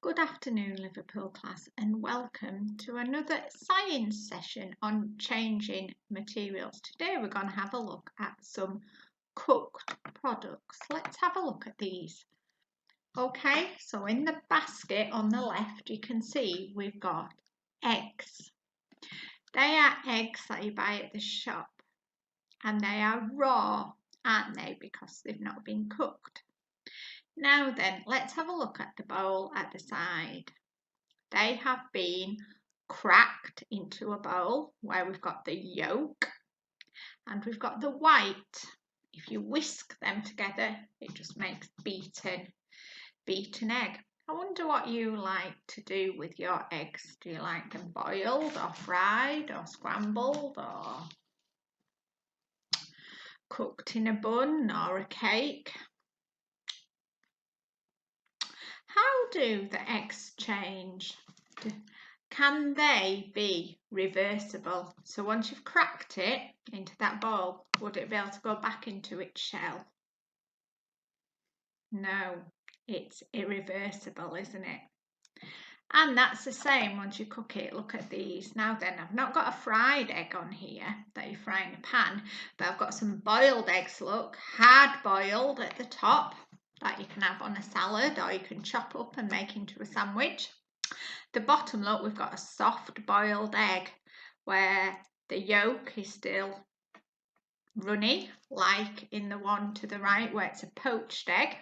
Good afternoon, Liverpool class, and welcome to another science session on changing materials. Today we're going to have a look at some cooked products. Let's have a look at these. Okay, so in the basket on the left you can see we've got eggs. They are eggs that you buy at the shop and they are raw, aren't they, because they've not been cooked. Now then, let's have a look at the bowl at the side. They have been cracked into a bowl where we've got the yolk and we've got the white. If you whisk them together, it just makes beaten egg. I wonder what you like to do with your eggs. Do you like them boiled or fried or scrambled or cooked in a bun or a cake? How do the eggs change? Can they be reversible? So once you've cracked it into that bowl, would it be able to go back into its shell? No, it's irreversible, isn't it? And that's the same once you cook it. Look at these. Now then, I've not got a fried egg on here that you fry in a pan, but I've got some boiled eggs, look, hard boiled at the top, that you can have on a salad or you can chop up and make into a sandwich. The bottom, look, we've got a soft boiled egg where the yolk is still runny, like in the one to the right where it's a poached egg.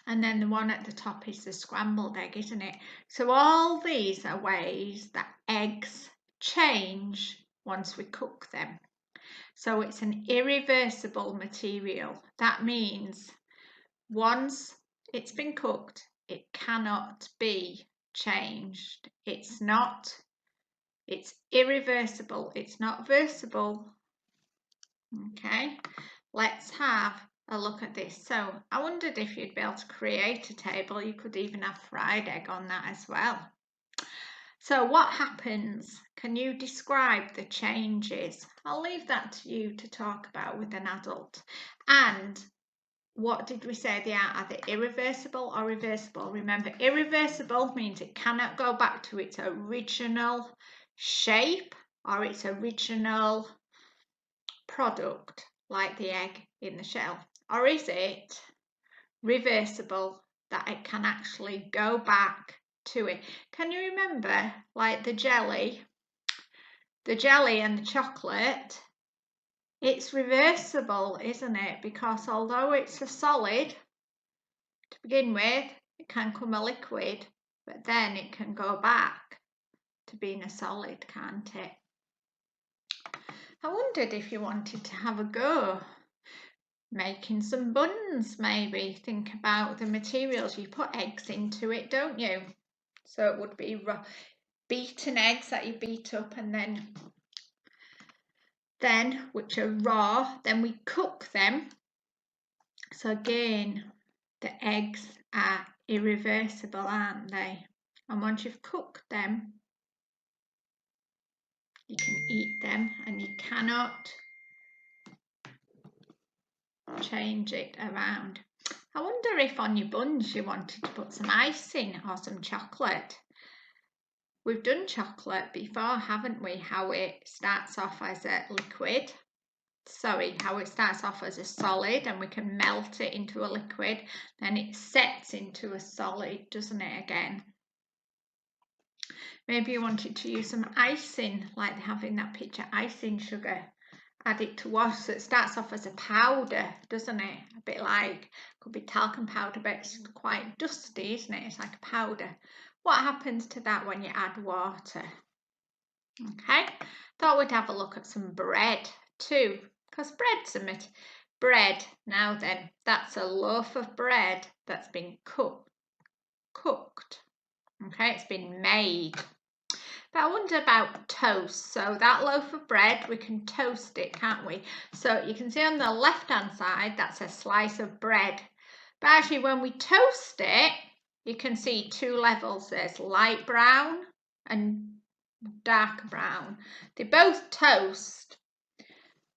And then the one at the top is the scrambled egg, isn't it? So all these are ways that eggs change once we cook them. So it's an irreversible material. That means once it's been cooked, it cannot be changed. It's irreversible. It's not versible. Okay, let's have a look at this. So I wondered if you'd be able to create a table. You could even have fried egg on that as well. So what happens? Can you describe the changes? I'll leave that to you to talk about with an adult. And what did we say they are? Are they irreversible or reversible? Remember, irreversible means it cannot go back to its original shape or its original product, like the egg in the shell. Or is it reversible, that it can actually go back to it? Can you remember, like the jelly and the chocolate? It's reversible, isn't it? Because although it's a solid to begin with, it can come a liquid, but then it can go back to being a solid, can't it? I wondered if you wanted to have a go making some buns, maybe. Think about the materials. You put eggs into it, don't you? So it would be beaten eggs that you beat up and then which are raw, then we cook them. So again, the eggs are irreversible, aren't they? And once you've cooked them, you can eat them and you cannot change it around. I wonder if on your buns you wanted to put some icing or some chocolate. We've done chocolate before, haven't we? How it starts off as a liquid. Sorry, how it starts off as a solid and we can melt it into a liquid. Then it sets into a solid, doesn't it, again? Maybe you wanted to use some icing, like they have in that picture, icing sugar. Add it to wash, so it starts off as a powder, doesn't it? A bit like, could be talcum powder, but it's quite dusty, isn't it? It's like a powder. What happens to that when you add water? Okay, thought we'd have a look at some bread too, because bread's a bread. Now then, that's a loaf of bread that's been cooked. Okay, it's been made. But I wonder about toast. So that loaf of bread, we can toast it, can't we? So you can see on the left-hand side, that's a slice of bread. But actually, when we toast it, you can see two levels. There's light brown and dark brown. They both toast.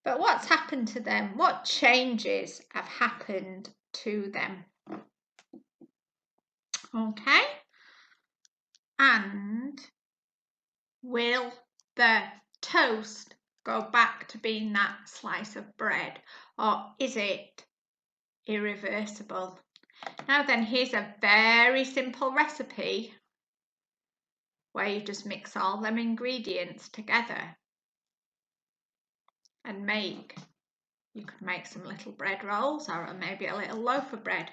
But what's happened to them? What changes have happened to them? Okay, And will the toast go back to being that slice of bread, or is it irreversible? Now then, here's a very simple recipe where you just mix all them ingredients together and you could make some little bread rolls or maybe a little loaf of bread.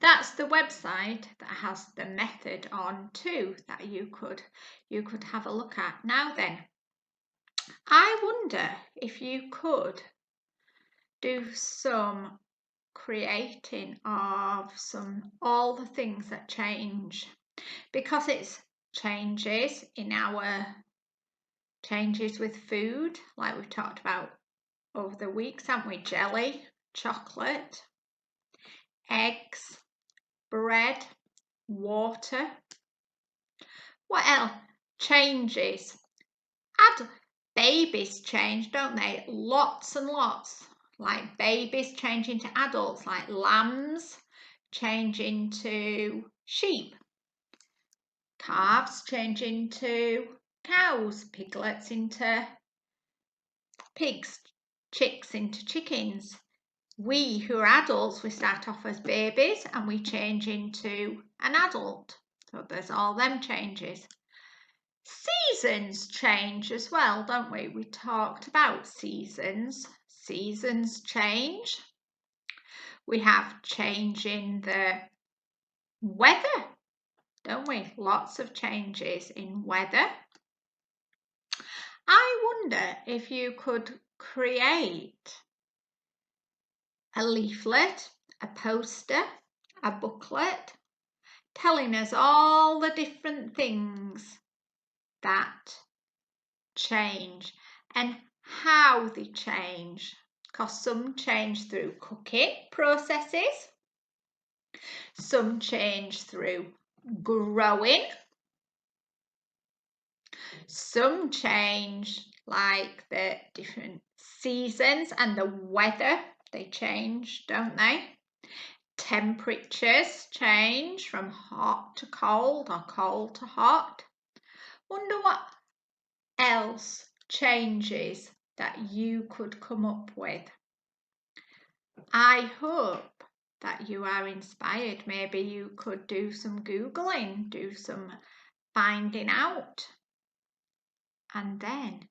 That's the website that has the method on too that you could have a look at. Now then, I wonder if you could do some creating of all the things that change, because it's changes with food, like we've talked about over the weeks, haven't we? Jelly, chocolate, eggs, bread, water. What else changes? Babies change, don't they? Lots and lots. Like babies change into adults, like lambs change into sheep. Calves change into cows, piglets into pigs, chicks into chickens. We who are adults, we start off as babies and we change into an adult. So there's all them changes. Seasons change as well, don't we? We talked about seasons. Seasons change. We have change in the weather, don't we? Lots of changes in weather. I wonder if you could create a leaflet, a poster, a booklet, telling us all the different things that change and how they change, because some change through cooking processes, some change through growing, some change like the different seasons and the weather, they change, don't they? Temperatures change from hot to cold or cold to hot. Wonder what else changes that you could come up with. I hope that you are inspired. Maybe you could do some Googling, do some finding out. And then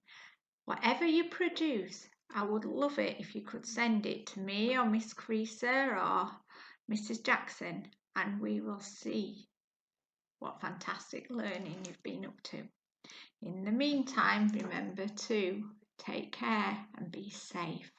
whatever you produce, I would love it if you could send it to me or Miss Creaser or Mrs. Jackson, and we will see what fantastic learning you've been up to. In the meantime, remember to take care and be safe.